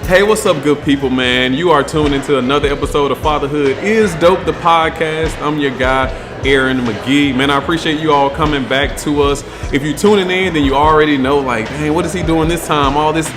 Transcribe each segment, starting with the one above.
Hey, what's up, good people, man? You are tuned into another episode of Fatherhood Is Dope, the podcast. I'm your guy, Aaron McGee. Man, I appreciate you all coming back to us. If you're tuning in, then you already know, like, man, what is he doing this time? All this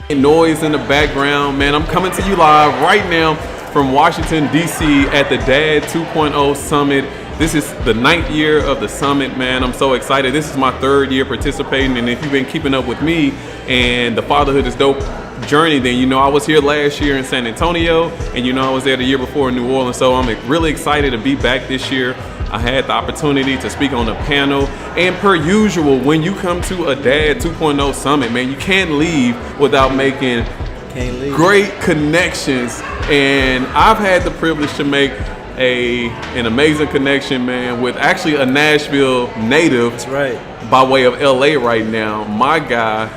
noise in the background. Man, I'm coming to you live right now from Washington, D.C. at the Dad 2.0 Summit. This is the 9th year of the summit, man. I'm so excited. This is my 3rd year participating, and if you've been keeping up with me and the Fatherhood Is Dope journey, then you know I was here last year in San Antonio, and you know I was there the year before in New Orleans. So I'm really excited to be back this year. I had the opportunity to speak on a panel, and per usual, when you come to a Dad 2.0 Summit, man, you can't leave without making great connections. And I've had the privilege to make an amazing connection, man, with actually a Nashville native. That's right. By way of LA right now, my guy,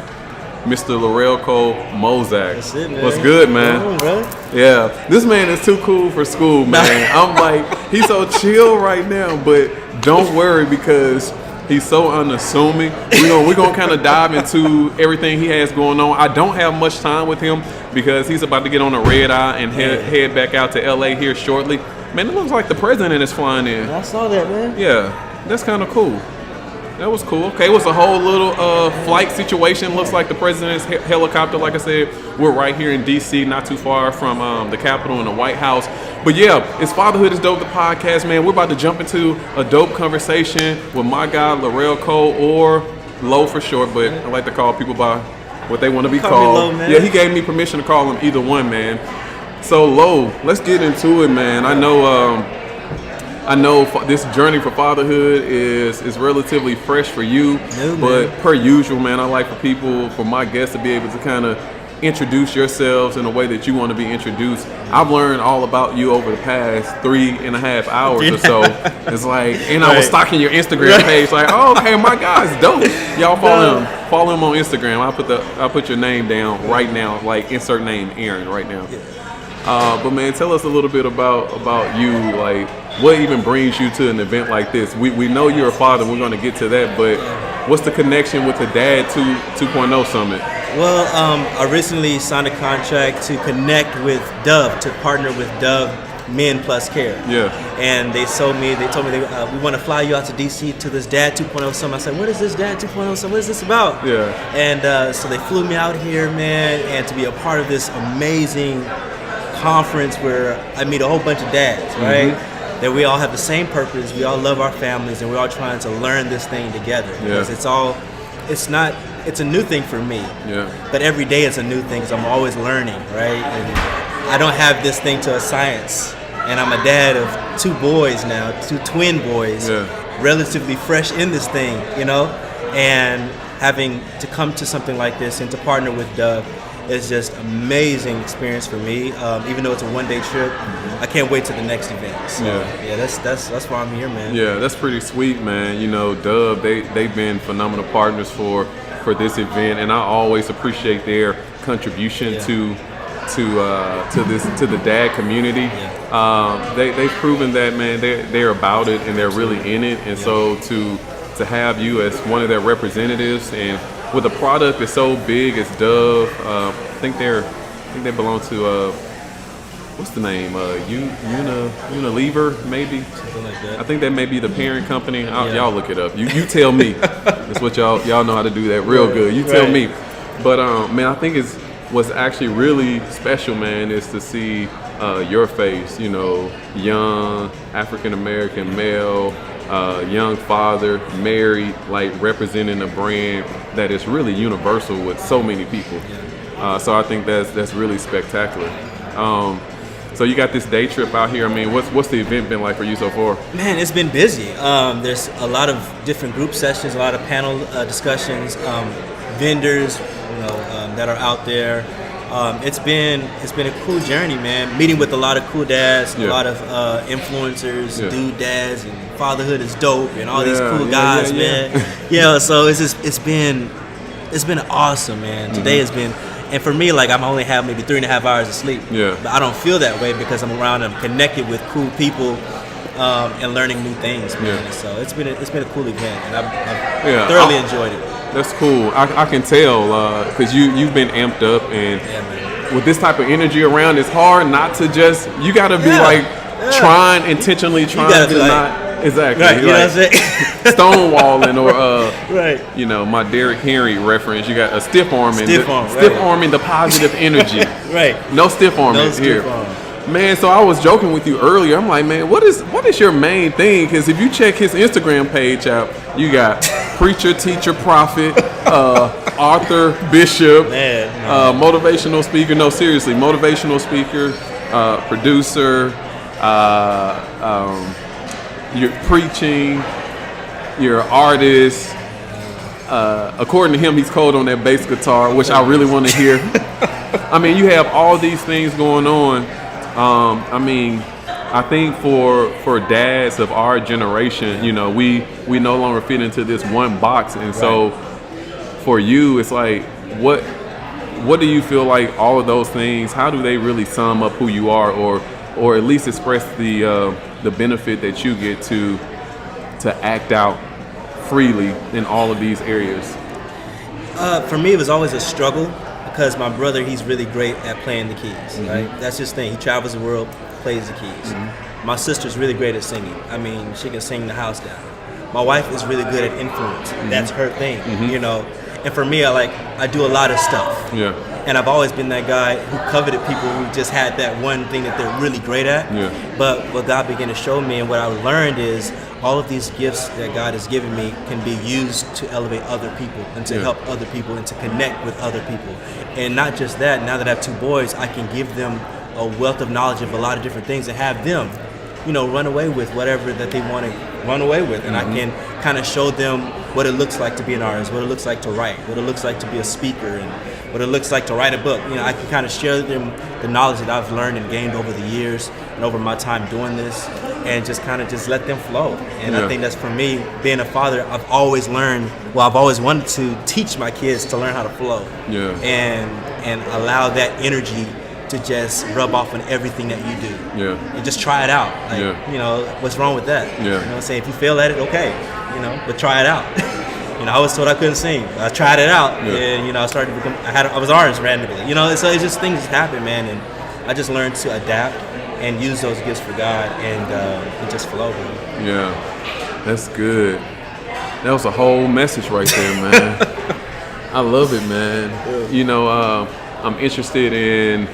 Mr. Laurel Cole Mozak. That's it, man. What's good, man? Come on, bro. Yeah, this man is too cool for school, man. I'm like, he's so chill right now, but don't worry because he's so unassuming. We're gonna kind of dive into everything he has going on. I don't have much time with him because he's about to get on a red eye and head back out to LA here shortly. Man, it looks like the president is flying in. I saw that, man. Yeah, that's kind of cool. That was cool. Okay, it was a whole little flight situation. Looks like the president's helicopter. Like I said, we're right here in D.C., not too far from the Capitol and the White House. But yeah, it's Fatherhood Is Dope, the podcast, man. We're about to jump into a dope conversation with my guy, Laurel Cole, or Lo for short, but I like to call people by what they want to be called. Lo, man. Yeah, he gave me permission to call him either one, man. So, Lo, let's get into it, man. I know this journey for fatherhood is relatively fresh for you, but per usual, man, I like for my guests to be able to kind of introduce yourselves in a way that you want to be introduced. I've learned all about you over the past 3.5 hours or so. It's like, and I was stalking your Instagram page, like, oh, okay, my guy's dope. Y'all follow him on Instagram. I'll put your name down right now, like insert name Aaron right now. But man, tell us a little bit about you, like what even brings you to an event like this? We know you're a father, we're going to get to that, but what's the connection with the Dad 2.0 Summit? Well, I recently signed a contract to connect with Dove, to partner with Dove Men Plus Care. Yeah. And they told me we want to fly you out to DC to this Dad 2.0 Summit. I said, what is this Dad 2.0 Summit? What is this about? Yeah. And so they flew me out here, man, and to be a part of this amazing conference where I meet a whole bunch of dads, right? Mm-hmm. That we all have the same purpose, we all love our families, and we're all trying to learn this thing together. Because it's a new thing for me. Yeah. But every day it's a new thing because I'm always learning, right? And I don't have this thing to a science. And I'm a dad of 2 boys now, 2 twin boys, relatively fresh in this thing, you know? And having to come to something like this and to partner with Dove, it's just amazing experience for me. Even though it's a 1-day trip, I can't wait to the next event. So that's why I'm here, man. Yeah, that's pretty sweet, man. You know, Dove, they've been phenomenal partners for this event, and I always appreciate their contribution to the dad community. Yeah. They've proven that, man, they're about it and they're really in it, and so to have you as one of their representatives and with a product that's so big as Dove, I think they belong to what's the name? Unilever, maybe. Something like that. I think that may be the parent company. Y'all look it up. You tell me. That's what y'all know how to do that real good. You tell me. But man, I think what's actually really special, man, is to see your face. You know, young African American male. Young father, married, like representing a brand that is really universal with so many people. So I think that's really spectacular. So you got this day trip out here. I mean, what's the event been like for you so far? Man, it's been busy. There's a lot of different group sessions, a lot of panel discussions, vendors, that are out there. It's been a cool journey, man. Meeting with a lot of cool dads, a lot of influencers, dude dads, and Fatherhood Is Dope, and all these cool guys, man. So it's been awesome, man. Today has been, and for me, like I'm only have maybe 3.5 hours of sleep. Yeah. But I don't feel that way because I'm around and connected with cool people, and learning new things, man. Yeah. So it's been a cool event, and I've thoroughly enjoyed it. That's cool. I can tell because you've been amped up, and with this type of energy around, it's hard not to just, you got to be intentionally trying to not. Exactly. Right, you know what I'm saying? Stonewalling or right. You know, my Derrick Henry reference. You got a stiff arming the positive energy. Right. No stiff arming here. Man, so I was joking with you earlier. I'm like, man, what is your main thing? Because if you check his Instagram page out, you got preacher, teacher, prophet, author, bishop, motivational speaker. No, seriously, motivational speaker, producer. You're preaching, you're an artist. According to him, he's cold on that bass guitar, which I really want to hear. I mean, you have all these things going on. I mean, I think for dads of our generation, you know, we no longer fit into this one box, and so for you, it's like, what do you feel like all of those things? How do they really sum up who you are, or at least express the benefit that you get to act out freely in all of these areas? For me, it was always a struggle because my brother, he's really great at playing the keys, right? That's his thing. He travels the world, plays the keys. My sister's really great at singing. I mean, she can sing the house down. My wife is really good at influence. That's her thing, you know. And for me, I do a lot of stuff. Yeah. And I've always been that guy who coveted people who just had that one thing that they're really great at. Yeah. But what God began to show me and what I learned is all of these gifts that God has given me can be used to elevate other people and to help other people and to connect with other people. And not just that, now that I have two boys, I can give them a wealth of knowledge of a lot of different things and have them, you know, run away with whatever that they want to run away with. And I can kind of show them what it looks like to be an artist, what it looks like to write, what it looks like to be a speaker, and what it looks like to write a book. You know, I can kind of share them the knowledge that I've learned and gained over the years and over my time doing this, and just kind of just let them flow. And I think that's, for me, being a father, I've always learned, I've always wanted to teach my kids to learn how to flow. Yeah. And allow that energy to just rub off on everything that you do. Yeah. And just try it out. Like, you know, what's wrong with that? Yeah. You know what I'm saying? If you fail at it, okay. You know, but try it out. You know, I was told I couldn't sing. I tried it out, and you know, I started to become. I was orange randomly. You know, so it's just things happen, man, and I just learned to adapt and use those gifts for God, and just flow. Man. Yeah, that's good. That was a whole message right there, man. I love it, man. Yeah. You know, I'm interested in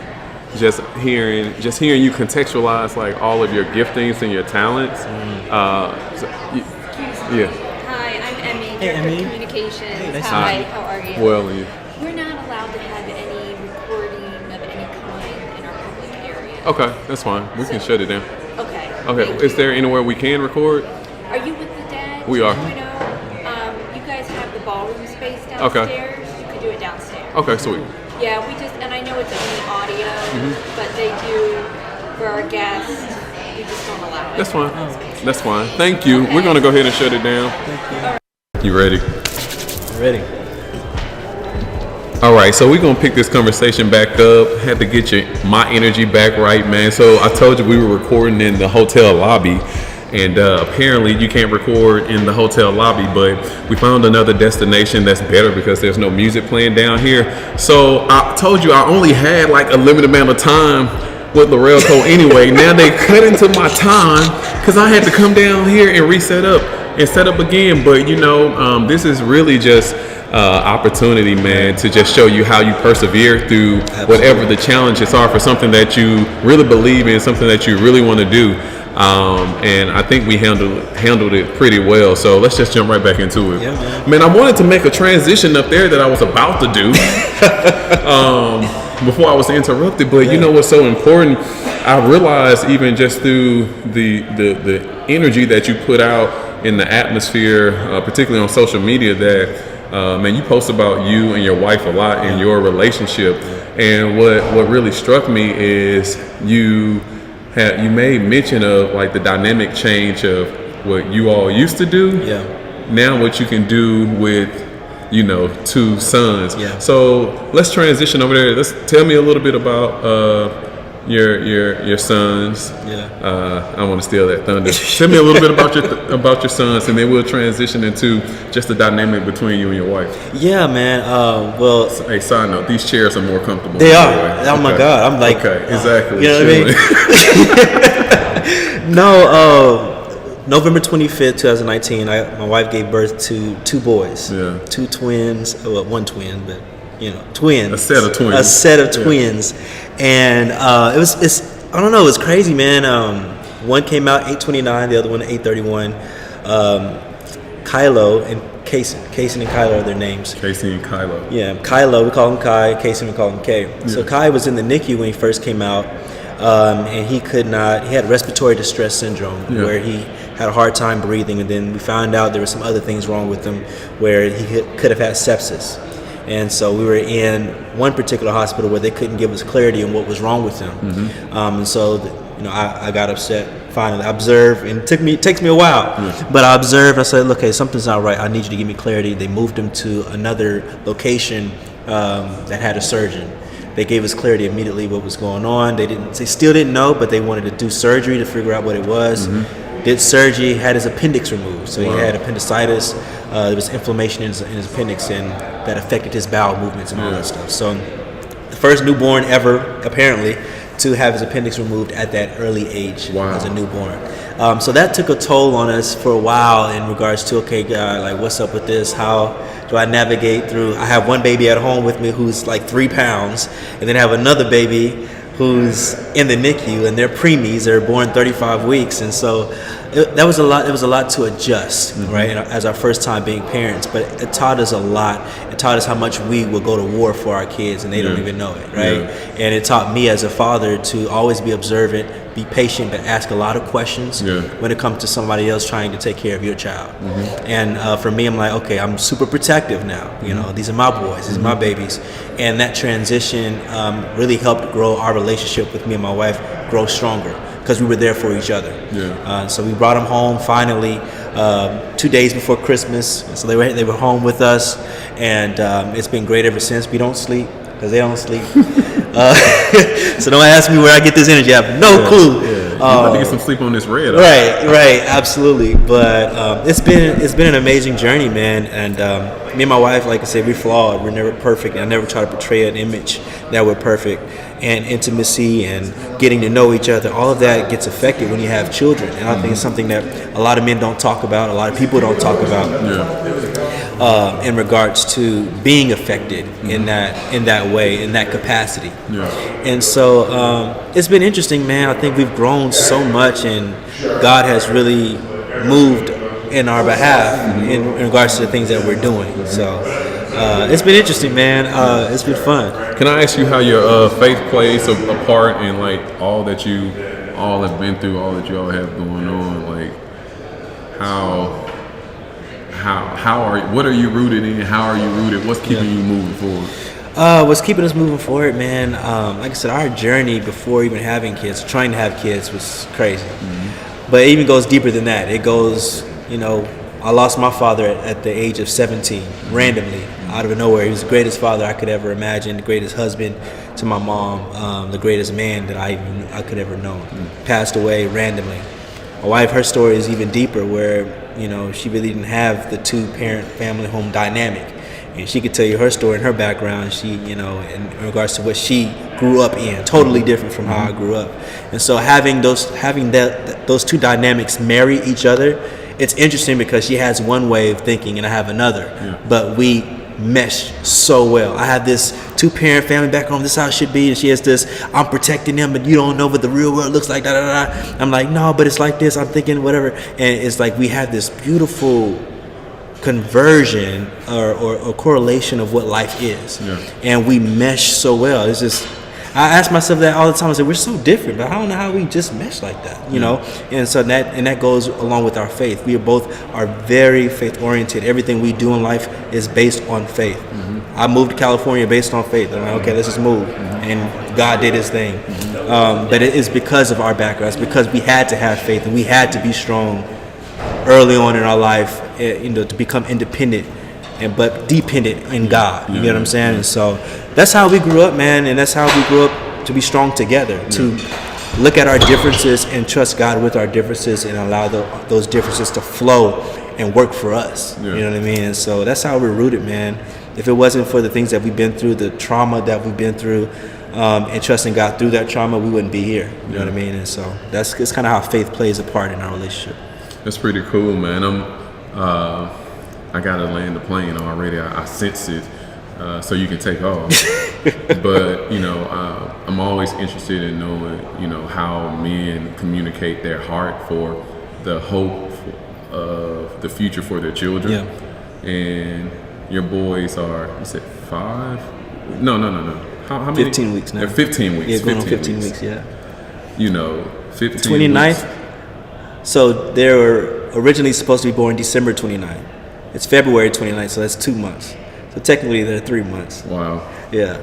just hearing you contextualize like all of your giftings and your talents. Hi, I'm Emmy. Hey, Emmy. Communications. Hey, nice Hi, how are you? Well, you. We're not allowed to have any recording of any kind in our public area. Okay, that's fine. We can shut it down. Okay. Okay. Is there anywhere we can record? Are you with the dad? We are. You guys have the ballroom space downstairs. Okay. You could do it downstairs. Okay, sweet. Yeah, and I know it's only audio, but they do, for our guests, we just don't allow it. That's fine. That's fine. Thank you. Okay. We're going to go ahead and shut it down. Thank you. You ready? Ready. All right, so we're going to pick this conversation back up. Had to get my energy back right, man. So I told you we were recording in the hotel lobby. And apparently you can't record in the hotel lobby, but we found another destination that's better because there's no music playing down here. So I told you I only had like a limited amount of time with Laurel Co. anyway. Now they cut into my time because I had to come down here and reset up and set up again. But you know, this is really just opportunity, man, to just show you how you persevere through whatever the challenges are for something that you really believe in, something that you really want to do. And I think we handled it pretty well. So let's just jump right back into it. Yeah, man, I wanted to make a transition up there that I was about to do before I was interrupted. But you know what's so important? I realized even just through the energy that you put out in the atmosphere, particularly on social media, that man, you post about you and your wife a lot in your relationship. And what really struck me is you made mention of like the dynamic change of what you all used to do. Now what you can do with, you know, two sons. So let's transition over there. Let's tell me a little bit about your sons. Yeah. I want to steal that thunder. Tell me a little bit about your sons, and then we'll transition into just the dynamic between you and your wife. Yeah, man. Well, Hey, side note: these chairs are more comfortable. they are. Anyway. Oh my God, I'm like, okay, exactly. You know what I mean? No. November 25th, 2019. My wife gave birth to 2 boys. Yeah. 2 twins. Well, 1 twin, but twins. A set of twins. A set of twins, and it was. I don't know. It was crazy, man. One came out 8:29, the other one 8:31. Kylo and Kaysen. Kaysen and Kylo are their names. Casey and Kylo. Yeah, Kylo, we call him Kai. Kaysen, we call him Kay. Yeah. So Kai was in the NICU when he first came out, and he had respiratory distress syndrome, where he had a hard time breathing, and then we found out there were some other things wrong with him, where he could have had sepsis. And so we were in one particular hospital where they couldn't give us clarity on what was wrong with him. Mm-hmm. And so, I got upset. Finally, I observed, and it takes me a while, but I observed. I said, "Look, hey, something's not right. I need you to give me clarity." They moved him to another location that had a surgeon. They gave us clarity immediately what was going on. They still didn't know, but they wanted to do surgery to figure out what it was. Mm-hmm. Did surgery, had his appendix removed. So he had appendicitis. There was inflammation in his appendix, and that affected his bowel movements and all that stuff. So the first newborn ever, apparently, to have his appendix removed at that early age as a newborn. So that took a toll on us for a while in regards to, okay, God, like, what's up with this? How do I navigate through? I have one baby at home with me who's like 3 pounds, and then I have another baby who's in the NICU, and they're preemies. They're born 35 weeks, and so that was a lot. It was a lot to adjust, right? As our first time being parents, but it taught us a lot. It taught us how much we will go to war for our kids, and they don't even know it, right? And it taught me as a father to always be observant, be patient, but ask a lot of questions when it comes to somebody else trying to take care of your child. And for me, I'm like, okay, I'm super protective now. These are my boys, these are my babies, and that transition really helped grow our relationship with me and my wife grow stronger, because we were there for each other. So we brought them home finally 2 days before Christmas. So they were home with us, and it's been great ever since. We don't sleep because they don't sleep. So don't ask me where I get this energy. I have no clue. You about to get some sleep on this red. Right, absolutely. But it's been an amazing journey, man. And me and my wife, like I said, we're flawed. We're never perfect. I never try to portray an image that we're perfect. And intimacy and getting to know each other, all of that gets affected when you have children. And I think it's something that a lot of men don't talk about, a lot of people don't talk about in regards to being affected in that way, in that capacity. And so it's been interesting, man. I think we've grown so much, and God has really moved in our behalf in regards to the things that we're doing. So it's been interesting, man. It's been fun. Can I ask you how your faith plays a part in like all that you all have been through, all that you all have going on? Like what are you rooted in? How are you rooted? What's keeping you moving forward? What's keeping us moving forward, man? Like I said, our journey before even having kids, trying to have kids, was crazy. But it even goes deeper than that. It goes, I lost my father at the age of 17, randomly, out of nowhere. He was the greatest father I could ever imagine, the greatest husband to my mom, the greatest man that I could ever know. Passed away randomly. My wife, her story is even deeper, where she really didn't have the 2-parent family home dynamic, and she could tell you her story and her background. She, in regards to what she grew up in, totally different from how I grew up. And so having those 2 dynamics marry each other, it's interesting because she has one way of thinking and I have another, but we mesh so well. I have this 2-parent family background, this is how it should be, and she has this, I'm protecting them, but you don't know what the real world looks like, I'm like, no, but it's like this, I'm thinking whatever, and it's like we have this beautiful conversion or correlation of what life is, and we mesh so well. It's just, I ask myself that all the time. I say, we're so different, but I don't know how we just mesh like that, And so that goes along with our faith. We are very faith oriented. Everything we do in life is based on faith. I moved to California based on faith. I'm like, okay, let's just move, and God did His thing. But it is because of our backgrounds, because we had to have faith and we had to be strong early on in our life, to become independent, but dependent in God. You know what I'm saying? And so that's how we grew up, man, and that's how we grew up be strong together, to look at our differences and trust God with our differences and allow those differences to flow and work for us. You know what I mean? And so that's how we're rooted, man. If it wasn't for the things that we've been through, the trauma that we've been through, and trusting God through that trauma, we wouldn't be here. You know what I mean? And so it's kind of how faith plays a part in our relationship. That's pretty cool, man. I gotta land the plane already. I sense it, so you can take off. But I'm always interested in knowing, how men communicate their heart for the hope of the future for their children. Yeah. And your boys are, you said 5? No. How many? 15 weeks now. They're 15 weeks. Yeah, going on 15 weeks, yeah. 15 29th. So they were originally supposed to be born December 29th. It's February 29th, so that's 2 months. So technically they're 3 months. Wow. Yeah.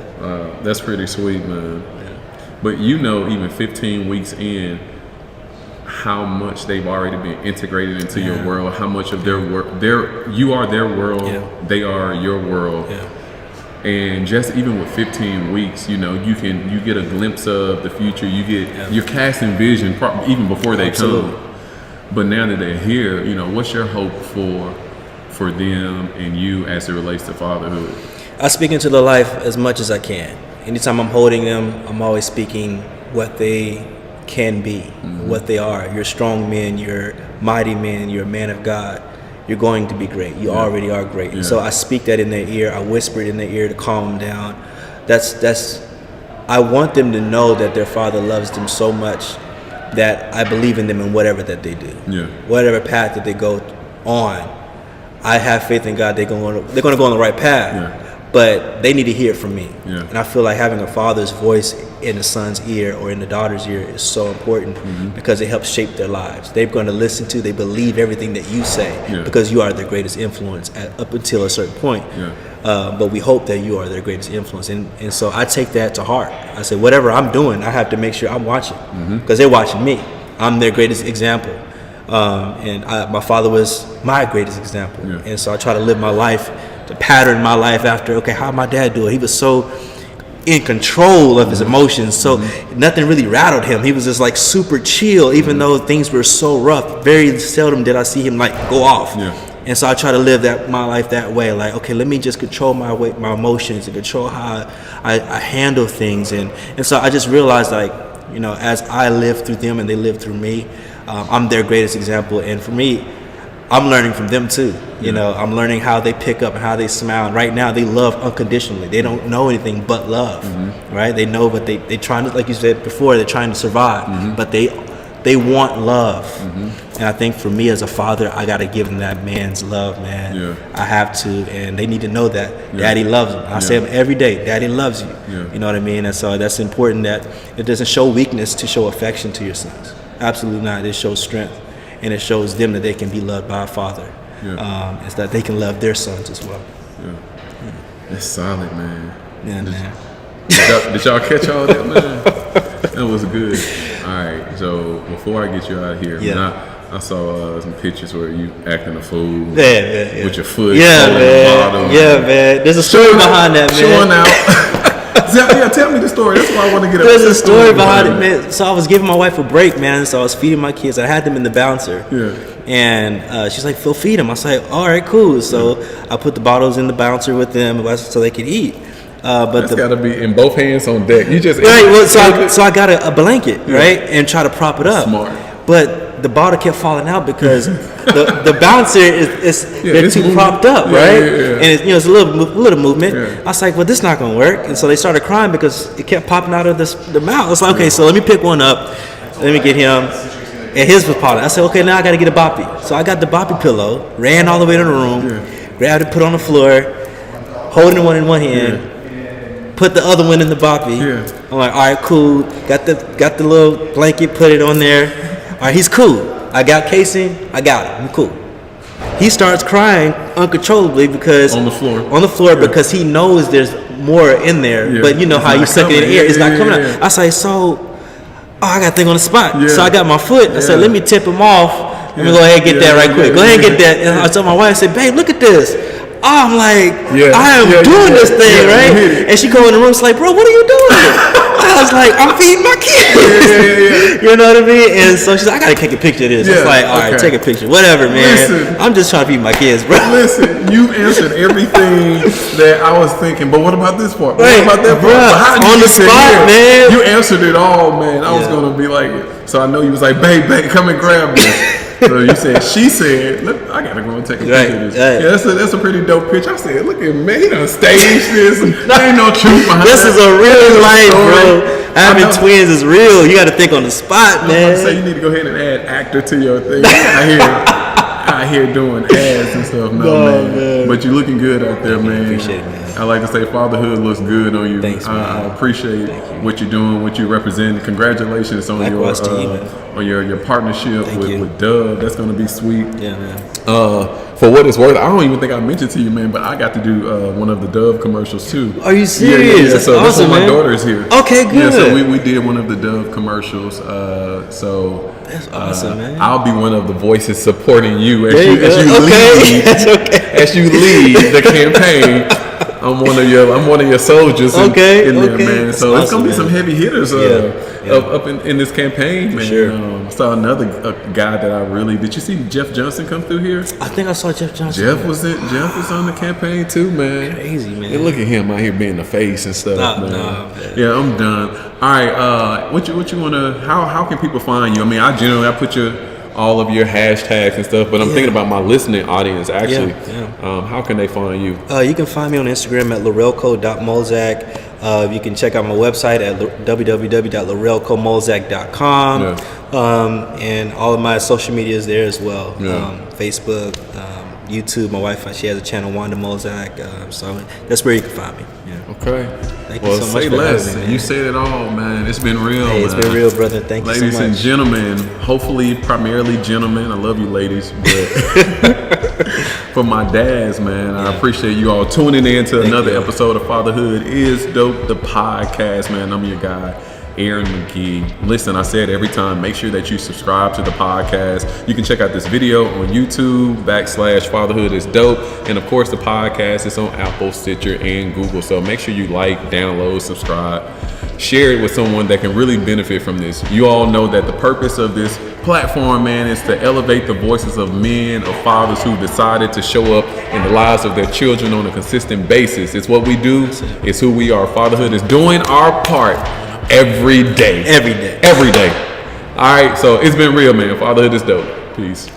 That's pretty sweet, man. Yeah. But even 15 weeks in, how much they've already been integrated into your world, how much of their work, you are their world, they are your world. Yeah. And just even with 15 weeks, you get a glimpse of the future. You're casting vision even before they come. But now that they're here, what's your hope for them and you as it relates to fatherhood? I speak into their life as much as I can. Anytime I'm holding them, I'm always speaking what they can be, what they are. You're strong men, you're mighty men, you're a man of God. You're going to be great. You already are great. And so I speak that in their ear. I whisper it in their ear to calm them down. I want them to know that their father loves them so much that I believe in them in whatever that they do. Yeah. Whatever path that they go on, I have faith in God. They're going to go on the right path. Yeah. But they need to hear it from me. Yeah. And I feel like having a father's voice in the son's ear or in the daughter's ear is so important because it helps shape their lives. They're going to listen to, they believe everything that you say because you are their greatest influence up until a certain point. Yeah. But we hope that you are their greatest influence. And so I take that to heart. I say, whatever I'm doing, I have to make sure I'm watching because they're watching me. I'm their greatest example. And my father was my greatest example. Yeah. And so I try to live my life, to pattern my life after, okay, how'd my dad do it? He was so in control of his emotions, so nothing really rattled him. He was just like super chill, even though things were so rough. Very seldom did I see him like go off. Yeah. And so I try to live my life that way. Like, okay, let me just control my emotions and control how I handle things. And so I just realized, like, as I live through them and they live through me, I'm their greatest example. And for me, I'm learning from them too. I'm learning how they pick up and how they smile. And right now, they love unconditionally. They don't know anything but love, right? They know, but they trying to, like you said before, they're trying to survive, but they want love. And I think for me as a father, I got to give them that man's love, man. Yeah. I have to, and they need to know that Daddy loves them. I say them every day, Daddy loves you. Yeah. You know what I mean? And so that's important, that it doesn't show weakness to show affection to your sons. Absolutely not. It shows strength. And it shows them that they can be loved by a father. Yeah. It's that they can love their sons as well. Yeah. That's solid, man. Yeah, man. Did y'all catch all that, man? That was good. All right, so before I get you out of here, I saw some pictures where you acting a fool with your foot on the bottom. Yeah, man. There's a story behind that, man. Showing out. Tell me the story. That's why I want to get. There's a story behind it, man. So I was giving my wife a break, man. So I was feeding my kids. I had them in the bouncer. Yeah. And she's like, "Phil, feed them." I was like, "All right, cool." So I put the bottles in the bouncer with them so they could eat. But that's got to be in both hands on deck. You just right. Well, so I got a blanket, right, and try to prop it up. Smart. But the bottle kept falling out because the bouncer they're too propped up, right? And it's a little movement. Yeah. I was like, well, this is not gonna work. And so they started crying because it kept popping out of the mouth. I was like, okay, so let me pick one up. Let me get him. And his was popping. I said, okay, now I got to get a boppy. So I got the boppy pillow, ran all the way to the room, grabbed it, put it on the floor, holding one in one hand, put the other one in the boppy. I'm like, all right, cool. Got the little blanket, put it on there. All right, he's cool. I got casing. I got him. I'm cool. He starts crying uncontrollably because on the floor because he knows there's more in there. But you know how you suck it in the air, it's not coming out. I say, I got a thing on the spot. So I got my foot. I said, let me tip him off. Let me go ahead and get that right quick. Go ahead and get that. And I told my wife, I said, babe, look at this. I'm like, Yeah, I am doing this thing, right? And she come in the room, it's like, bro, what are you doing? I was like, I'm feeding my kids. You know what I mean? And so she's like, I gotta take a picture of this. It's like, all right, take a picture. Whatever, man. Listen, I'm just trying to feed my kids, bro. Listen, you answered everything that I was thinking, but what about this part? Right, What about that part? bruh, How did you on the get spot, here? man. You answered it all, man. I was gonna be like, so I know you was like, babe, come and grab this. So you said, she said, look, I gotta go and take a picture of this. Right. Yeah, that's a pretty dope picture. I said, look at me, he done staged this. There ain't no truth behind This that. is a real life, bro. Having twins is real. You got to think on the spot, man. So you need to go ahead and add actor to your thing. Out here doing ads and stuff. No, man. But you're looking good out there, man. Appreciate it, man. I like to say fatherhood looks good on you. Thanks, man. I appreciate what you're doing, what you represent. Congratulations on Likewise to you, man. on your partnership with Dove. That's gonna be sweet. Yeah, man. For what it's worth, I don't even think I mentioned to you, man, but I got to do one of the Dove commercials too. Are you serious? Yeah. That's So awesome, this one, my man. daughter's here. Okay, good. Yeah, so we did one of the Dove commercials. That's awesome, man. I'll be one of the voices supporting you as There you you go. lead. That's okay. As you lead the campaign. I'm one of your soldiers in there, man. So That's it's gonna be awesome, some heavy hitters up in this campaign, man. Sure. I saw another guy that I really did. You see Jeff Johnson come through here? I think I saw Jeff Johnson. Jeff was on the campaign too, man. Crazy, man. And look at him out here being the face and stuff, man. man. Yeah, I'm done. All right, what you wanna? How can people find you? I mean, I put all of your hashtags and stuff, but I'm thinking about my listening audience actually. How can they find you? You can find me on Instagram at lorelco.molzak. You can check out my website at www.lorelcomolzak.com. And all of my social media is there as well. Facebook, YouTube. My wife, she has a channel, Wanda Molzak. So that's where you can find me. Okay. Thank you so much say for less. having me, man. You said it all, man. It's been real. Hey, it's been real, brother. Thank you so much. Ladies and gentlemen, hopefully primarily gentlemen. I love you, ladies, but for my dads, man, I appreciate you all tuning in to another episode of Fatherhood Is Dope, the podcast, man. I'm your guy, Aaron McGee. Listen, I said every time, make sure that you subscribe to the podcast. You can check out this video on YouTube /Fatherhood Is Dope. And of course, the podcast is on Apple, Stitcher, and Google. So make sure you like, download, subscribe, share it with someone that can really benefit from this. You all know that the purpose of this platform, man, is to elevate the voices of men, of fathers who decided to show up in the lives of their children on a consistent basis. It's what we do. It's who we are. Fatherhood is doing our part. Every day. Every day. All right, so it's been real, man. Fatherhood is dope. Peace.